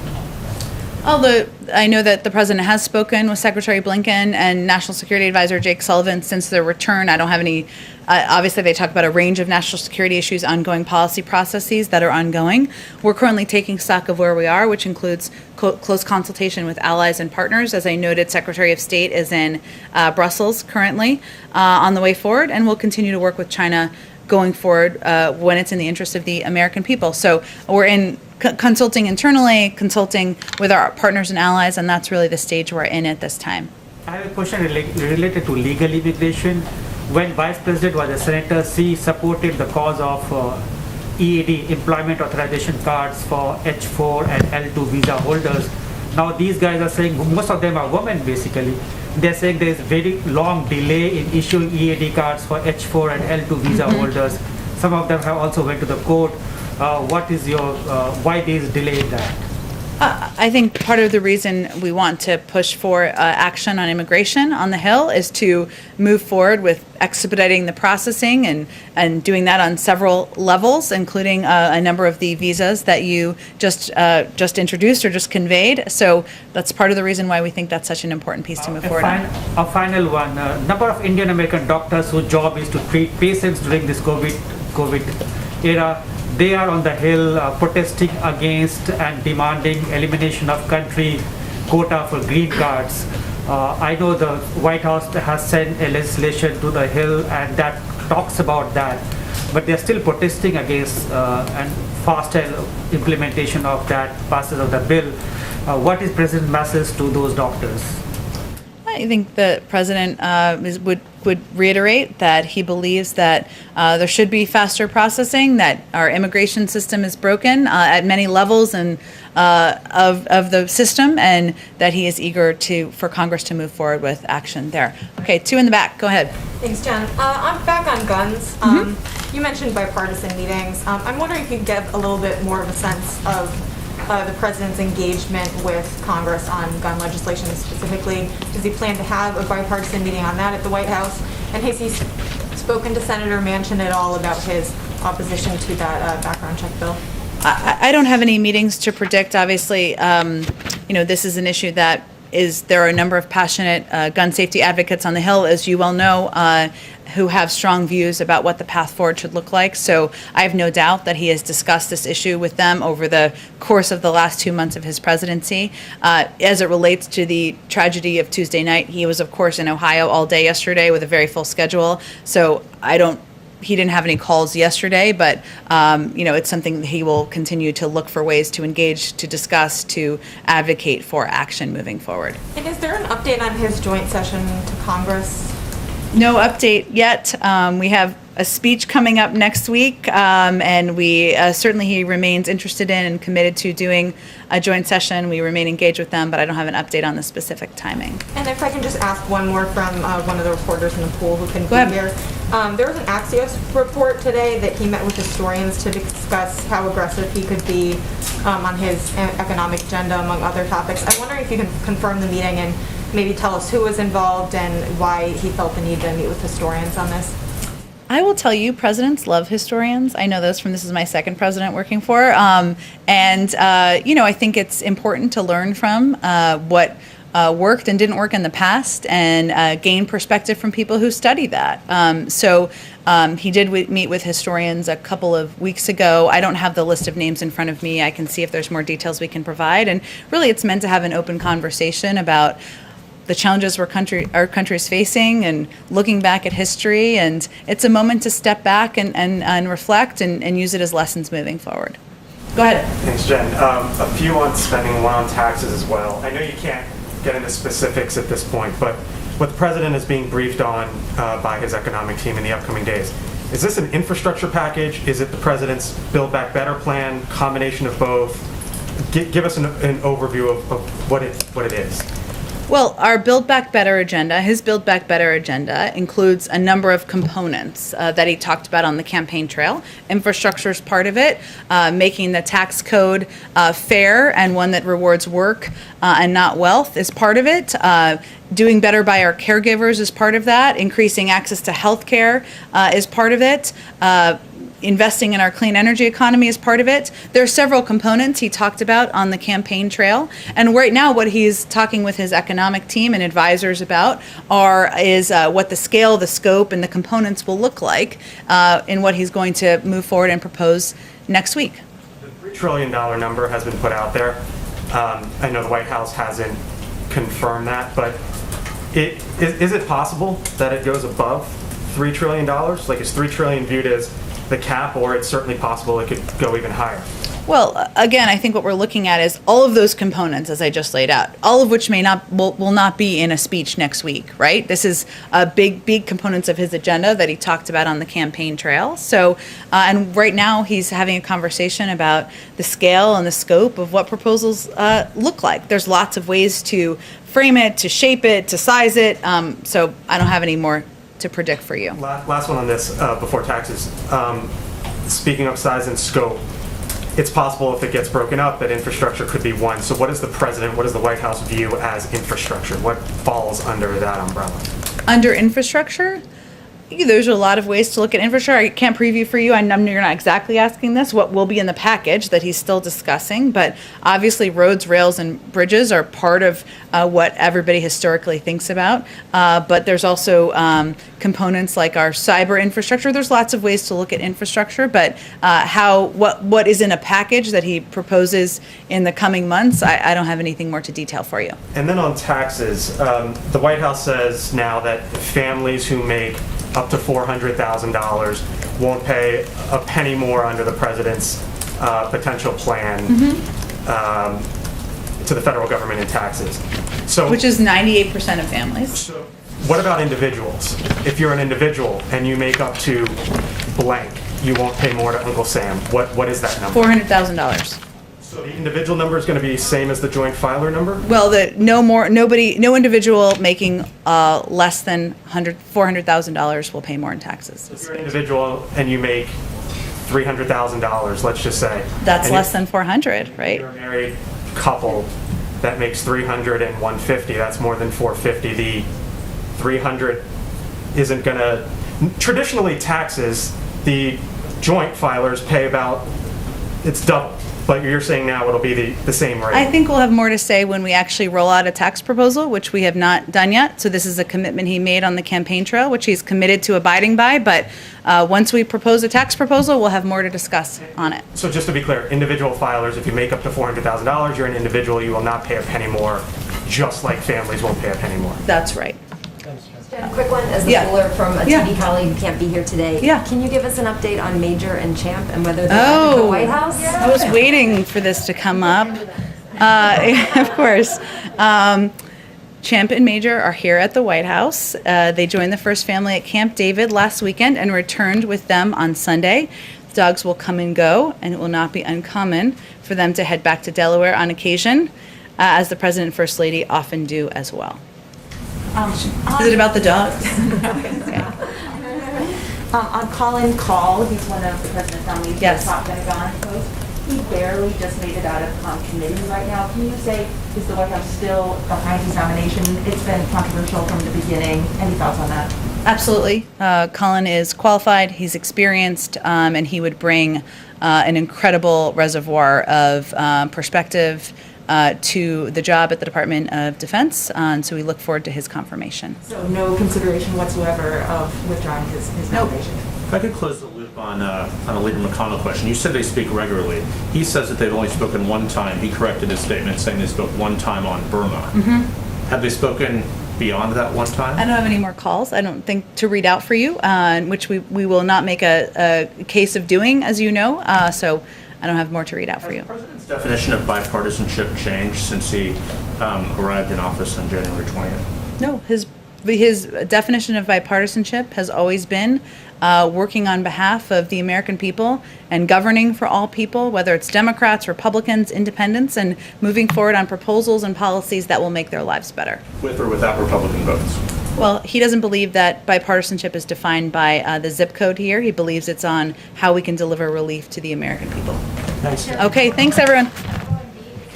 I know that the president has spoken with Secretary Blinken and National Security Advisor Jake Sullivan since their return. I don't have any. Obviously, they talk about a range of national security issues, ongoing policy processes that are ongoing. We're currently taking stock of where we are, which includes close consultation with allies and partners. As I noted, Secretary of State is in Brussels currently on the way forward, and we'll continue to work with China going forward when it's in the interest of the American people. So we're in consulting internally, consulting with our partners and allies, and that's really the stage we're in at this time. I have a question related to legal immigration. When Vice President was a senator, she supported the cause of EAD, Employment Authorization Cards for H4 and L2 visa holders. Now these guys are saying, most of them are women basically, they're saying there is very long delay in issuing EAD cards for H4 and L2 visa holders. Some of them have also went to the court. What is your, why there is delay in that? I think part of the reason we want to push for action on immigration on the Hill is to move forward with expediting the processing and doing that on several levels, including a number of the visas that you just introduced or just conveyed. So that's part of the reason why we think that's such an important piece to move forward on. A final one. Number of Indian American doctors whose job is to treat patients during this COVID era, they are on the Hill protesting against and demanding elimination of country quota for green cards. I know the White House has sent a legislation to the Hill and that talks about that, but they're still protesting against and faster implementation of that passage of the bill. What is President's message to those doctors? I think the president would reiterate that he believes that there should be faster processing, that our immigration system is broken at many levels and of the system, and that he is eager for Congress to move forward with action there. Okay, two in the back. Go ahead. Thanks, Jen. I'm back on guns. You mentioned bipartisan meetings. I'm wondering if you could give a little bit more of a sense of the president's engagement with Congress on gun legislation specifically. Does he plan to have a bipartisan meeting on that at the White House? And has he spoken to Senator Manchin at all about his opposition to that background check bill? I don't have any meetings to predict. Obviously, this is an issue that there are a number of passionate gun safety advocates on the Hill, as you well know, who have strong views about what the path forward should look like. So I have no doubt that he has discussed this issue with them over the course of the last 2 months of his presidency. As it relates to the tragedy of Tuesday night, he was, of course, in Ohio all day yesterday with a very full schedule. So he didn't have any calls yesterday, but it's something that he will continue to look for ways to engage, to discuss, to advocate for action moving forward. And is there an update on his joint session to Congress? No update yet. We have a speech coming up next week, and we certainly he remains interested in and committed to doing a joint session. We remain engaged with them, but I don't have an update on the specific timing. And if I can just ask one more from one of the reporters in the pool who couldn't Go be ahead. here. There was an Axios report today that he met with historians to discuss how aggressive he could be on his economic agenda, among other topics. I'm wondering if you can confirm the meeting and maybe tell us who was involved and why he felt the need to meet with historians on this. I will tell you, presidents love historians. I know this from this is my second president working for, I think it's important to learn from what worked and didn't work in the past, and gain perspective from people who study that. He did meet with historians a couple of weeks ago. I don't have the list of names in front of me. I can see if there's more details we can provide. And really, it's meant to have an open conversation about the challenges our country is facing, and looking back at history. And it's a moment to step back and reflect and use it as lessons moving forward. Go ahead. Thanks, Jen. A few on spending, one on taxes as well. I know you can't get into specifics at this point, but what the president is being briefed on by his economic team in the upcoming days, is this an infrastructure package? Is it the president's Build Back Better plan, combination of both? Give us an overview of what it is. Well, our Build Back Better agenda, his Build Back Better agenda, includes a number of components that he talked about on the campaign trail. Infrastructure is part of it, making the tax code fair and one that rewards work and not wealth is part of it. Doing better by our caregivers is part of that. Increasing access to health care is part of it. Investing in our clean energy economy is part of it. There are several components he talked about on the campaign trail. And right now, what he's talking with his economic team and advisors about is what the scale, the scope, and the components will look like in what he's going to move forward and propose next week. The $3 trillion number has been put out there. I know the White House hasn't confirmed that, but is it possible that it goes above $3 trillion? Like, is $3 trillion viewed as the cap, or it's certainly possible it could go even higher? Well, again, I think what we're looking at is all of those components, as I just laid out, all of which will not be in a speech next week, right? This is big components of his agenda that he talked about on the campaign trail. So, and right now he's having a conversation about the scale and the scope of what proposals look like. There's lots of ways to frame it, to shape it, to size it. So I don't have any more to predict for you. Last one on this before taxes. Speaking of size and scope, it's possible if it gets broken up that infrastructure could be one. So what does the White House view as infrastructure? What falls under that umbrella? Under infrastructure, there's a lot of ways to look at infrastructure. I can't preview for you. I know you're not exactly asking this, what will be in the package that he's still discussing, but obviously roads, rails, and bridges are part of what everybody historically thinks about. But there's also components like our cyber infrastructure. There's lots of ways to look at infrastructure, but what is in a package that he proposes in the coming months, I don't have anything more to detail for you. And then on taxes, the White House says now that families who make up to $400,000 won't pay a penny more under the president's potential plan to the federal government in taxes. So, which is 98% of families. So what about individuals? If you're an individual and you make up to blank, you won't pay more to Uncle Sam. What is that number? $400,000. So the individual number is going to be the same as the joint filer number? Well, no individual making less than $400,000 will pay more in taxes. So if you're an individual and you make $300,000, let's just say. That's less than 400, right? You're a married couple that makes 300 and 150. That's more than 450. The 300 isn't going to. Traditionally, taxes, the joint filers pay about, it's double. But you're saying now it'll be the same rate. I think we'll have more to say when we actually roll out a tax proposal, which we have not done yet. So this is a commitment he made on the campaign trail, which he's committed to abiding by. But once we propose a tax proposal, we'll have more to discuss on it. So just to be clear, individual filers, if you make up to $400,000, you're an individual, you will not pay a penny more, just like families won't pay a penny more. That's right. Jen, a quick one, as the poller from a TV colleague who can't be here today. Yeah. Can you give us an update on Major and Champ and whether they're at the White House? I was waiting for this to come up. Of course. Champ and Major are here at the White House. They joined the first family at Camp David last weekend and returned with them on Sunday. Dogs will come and go, and it will not be uncommon for them to head back to Delaware on occasion, as the President and First Lady often do as well. Is it about the dogs? On Colin Call, he's one of the president's nominees Yes. for the top Pentagon post. He barely just made it out of committee right now. Can you say, is the White House still behind his nomination? It's been controversial from the beginning. Any thoughts on that? Absolutely. Colin is qualified, he's experienced, and he would bring an incredible reservoir of perspective to the job at the Department of Defense, and so we look forward to his confirmation. So no consideration whatsoever of withdrawing his nomination? If I could close the loop on a Leader McConnell question. You said they speak regularly. He says that they've only spoken one time. He corrected his statement saying they spoke one time on Burma. Have they spoken beyond that one time? I don't have any more calls, I don't think, to read out for you, which we will not make a case of doing, as you know, so I don't have more to read out for you. Has the President's definition of bipartisanship changed since he arrived in office on January 20th? No, his definition of bipartisanship has always been working on behalf of the American people and governing for all people, whether it's Democrats, Republicans, independents, and moving forward on proposals and policies that will make their lives better. With or without Republican votes? Well, he doesn't believe that bipartisanship is defined by the zip code here. He believes it's on how we can deliver relief to the American people. Thanks. Okay, thanks, everyone. Do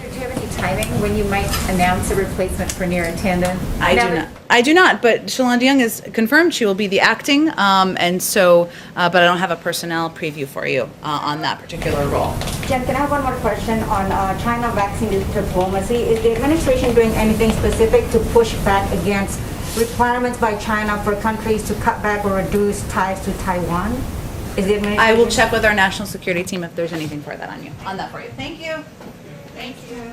you have any timing when you might announce a replacement for Neera Tanden? I do not, but Shalonda Young is confirmed. She will be the acting, and so, but I don't have a personnel preview for you on that particular role. Jen, can I have one more question on China vaccine diplomacy? Is the administration doing anything specific to push back against requirements by China for countries to cut back or reduce ties to Taiwan? Is the administration? I will check with our national security team if there's anything for that on that for you. Thank you. Thank you.